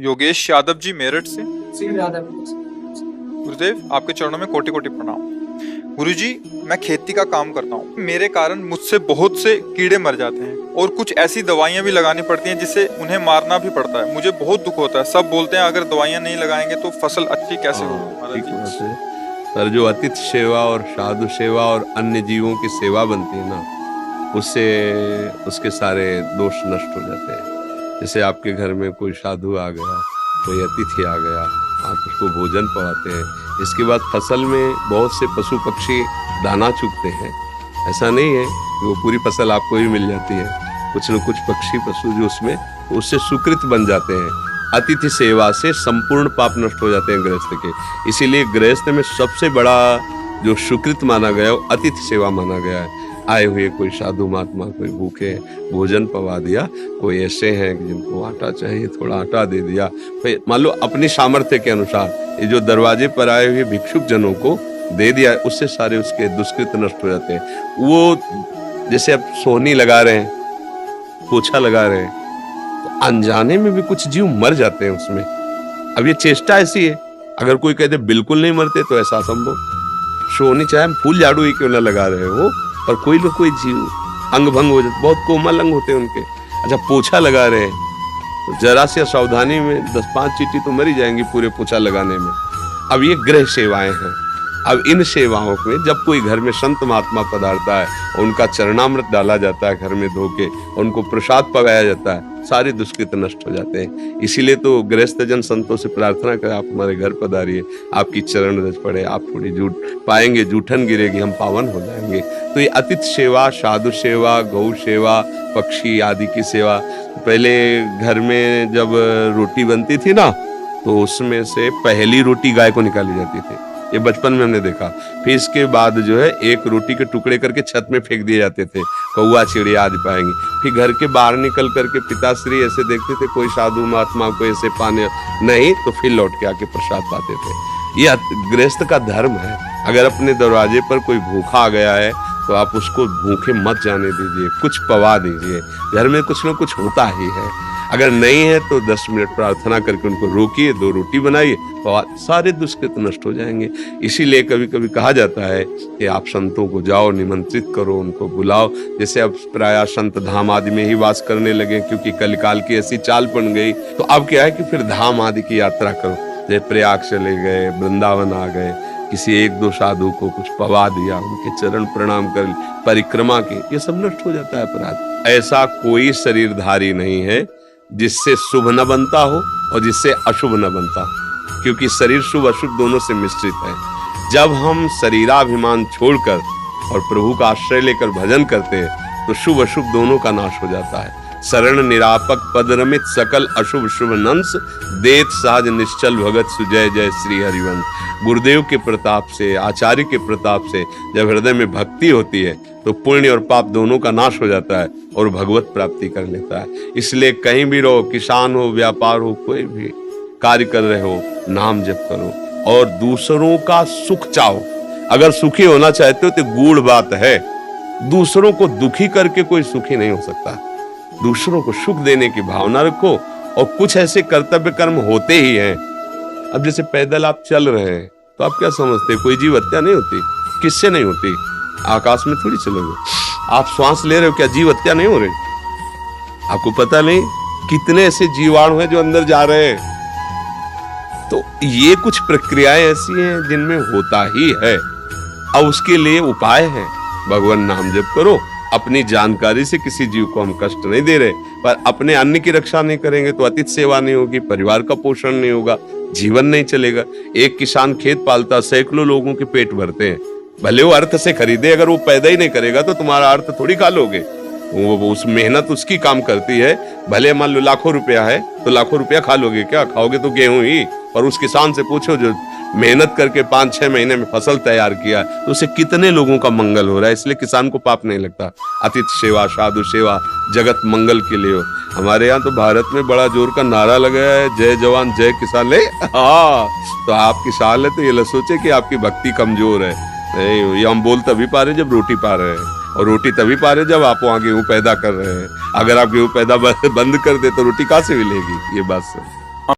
योगेश यादव जी मेरठ से। श्री यादव। गुरुदेव आपके चरणों में कोटि कोटि प्रणाम। गुरुजी मैं खेती का काम करता हूँ, मेरे कारण मुझसे बहुत से कीड़े मर जाते हैं और कुछ ऐसी दवाइयाँ भी लगानी पड़ती हैं जिससे उन्हें मारना भी पड़ता है। मुझे बहुत दुख होता है। सब बोलते हैं अगर दवाइयाँ नहीं लगाएंगे तो फसल अच्छी कैसे होगी। ठीक बात है। पर जो अतिथि सेवा और साधु सेवा और अन्य जीवों की सेवा बनती है ना, उससे उसके सारे दोष नष्ट हो जाते हैं। जैसे आपके घर में कोई साधु आ गया, कोई अतिथि आ गया, आप उसको भोजन पवाते हैं। इसके बाद फसल में बहुत से पशु पक्षी दाना चुगते हैं। ऐसा नहीं है कि वो पूरी फसल आपको ही मिल जाती है। कुछ न कुछ पक्षी पशु जो उसमें, उससे सुकृत बन जाते हैं। अतिथि सेवा से संपूर्ण पाप नष्ट हो जाते हैं गृहस्थ के। इसीलिए गृहस्थ में सबसे बड़ा जो सुकृत माना गया वो अतिथि सेवा माना गया है। आए हुए कोई साधु महात्मा, कोई भूखे भोजन पवा दिया, कोई ऐसे हैं कि जिनको आटा चाहिए थोड़ा आटा दे दिया। फिर मान लो अपनी सामर्थ्य के अनुसार ये जो दरवाजे पर आए हुए भिक्षुक जनों को दे दिया, उससे सारे उसके दुष्कृत नष्ट हो जाते हैं। वो जैसे अब सोहनी लगा रहे हैं, पोछा लगा रहे हैं, तो अनजाने में भी कुछ जीव मर जाते हैं उसमें। अब ये चेष्टा ऐसी है, अगर कोई कहते बिल्कुल नहीं मरते तो ऐसा असंभव। सोहनी चाहे हम फूल झाड़ू ही क्यों ना लगा रहे हो, पर कोई ना कोई जीव अंग भंग हो जाते, बहुत कोमल अंग होते हैं उनके। अच्छा पोछा लगा रहे हैं तो जरा सी असावधानी में 10-5 चींटी तो मरी जाएंगी पूरे पोछा लगाने में। अब ये गृह सेवाएं हैं। अब इन सेवाओं में जब कोई घर में संत महात्मा पधारता है, उनका चरणामृत डाला जाता है घर में धो के, उनको प्रसाद पकाया जाता है, सारे दुष्कृत नष्ट हो जाते हैं। इसीलिए तो गृहस्थ जन संतों से प्रार्थना करें, आप हमारे घर पधारिए, आपकी चरण रज पड़े, आप थोड़ी जूठ पाएंगे, जूठन गिरेगी, हम पावन हो जाएंगे। तो ये अतिथि सेवा, साधु सेवा, गौ सेवा, पक्षी आदि की सेवा। पहले घर में जब रोटी बनती थी ना, तो उसमें से पहली रोटी गाय को निकाली जाती थी। ये बचपन में हमने देखा। फिर इसके बाद जो है एक रोटी के टुकड़े करके छत में फेंक दिए जाते थे, कौआ चिड़िया आदि पाएंगे। फिर घर के बाहर निकल करके पिताश्री ऐसे देखते थे कोई साधु महात्मा को ऐसे पाने नहीं, तो फिर लौट के आके प्रसाद पाते थे। ये गृहस्थ का धर्म है। अगर अपने दरवाजे पर कोई भूखा आ गया है तो आप उसको भूखे मत जाने दीजिए, कुछ पवा दीजिए। घर में कुछ ना कुछ होता ही है। अगर नहीं है तो 10 मिनट प्रार्थना करके उनको रोकिए, 2 रोटी बनाइए, तो सारे दुष्कृत नष्ट हो जाएंगे। इसीलिए कभी कभी कहा जाता है कि आप संतों को जाओ, निमंत्रित करो, उनको बुलाओ। जैसे अब प्रायः संत धाम आदि में ही वास करने लगे, क्योंकि कलिकाल की ऐसी चाल बन गई। तो अब क्या है कि फिर धाम आदि की यात्रा करो। जैसे प्रयाग चले गए, वृंदावन आ गए, किसी 1-2 साधु को कुछ पवा दिया, उनके चरण प्रणाम कर परिक्रमा की, ये सब नष्ट हो जाता है अपराध। ऐसा कोई शरीरधारी नहीं है जिससे शुभ न बनता हो और जिससे अशुभ न बनता हो, क्योंकि शरीर शुभ अशुभ दोनों से मिश्रित है। जब हम शरीराभिमान छोड़कर और प्रभु का आश्रय लेकर भजन करते हैं तो शुभ अशुभ दोनों का नाश हो जाता है। शरण निरापक पद रमित सकल अशुभ शुभ नंस, देत सहज निश्चल भगत सुजय जय श्री हरिवंश। गुरुदेव के प्रताप से, आचार्य के प्रताप से जब हृदय में भक्ति होती है तो पुण्य और पाप दोनों का नाश हो जाता है और भगवत प्राप्ति कर लेता है। इसलिए कहीं भी रहो, किसान हो, व्यापार हो, कोई भी कार्य कर रहे हो, नाम जप करो और दूसरों का सुख चाहो। अगर सुखी होना चाहते हो तो गूढ़ बात है, दूसरों को दुखी करके कोई सुखी नहीं हो सकता। दूसरों को सुख देने की भावना रखो और कुछ ऐसे कर्तव्य कर्म होते ही हैं। अब जैसे पैदल आप चल रहे हैं तो आप क्या समझते हैं कोई जीव हत्या नहीं होती? किससे नहीं होती? आकाश में थोड़ी चलोगे। आप श्वास ले रहे हो, क्या जीव हत्या नहीं हो रही? आपको पता नहीं कितने ऐसे जीवाणु हैं जो अंदर जा रहे हैं। तो ये कुछ प्रक्रियाएं ऐसी हैं जिनमें होता ही है। अब उसके लिए उपाय है, भगवान नाम जप करो। अपनी जानकारी से किसी जीव को हम कष्ट नहीं दे रहे, पर अपने अन्न की रक्षा नहीं करेंगे तो अतिथि सेवा नहीं होगी, परिवार का पोषण नहीं होगा, जीवन नहीं चलेगा। एक किसान खेत पालता, सैकड़ों लोगों के पेट भरते हैं, भले वो अर्थ से खरीदे, अगर वो पैदा ही नहीं करेगा तो तुम्हारा अर्थ थोड़ी खा लोगे। वो उस मेहनत उसकी काम करती है। भले मान लो लाखों रुपया है तो लाखों रुपया खा लोगे क्या? खाओगे तो गेहूं ही। और उस किसान से पूछो जो मेहनत करके 5-6 महीने में फसल तैयार किया, तो उसे कितने लोगों का मंगल हो रहा है। इसलिए किसान को पाप नहीं लगता। अतिथि सेवा, साधु सेवा जगत मंगल के लिए हो। हमारे यहाँ तो भारत में बड़ा जोर का नारा लगा है, जय जवान जय किसान। हाँ, तो आप किसान है तो ये न सोचे कि आपकी भक्ति कमजोर है। नहीं, ये हम बोल तभी पा रहे जब रोटी पा रहे हैं, और रोटी तभी पा रहे जब आप वहाँ गेहूं पैदा कर रहे हैं। अगर आप गेहूं पैदा बंद कर दे तो रोटी कहाँ से मिलेगी? ये बात सर।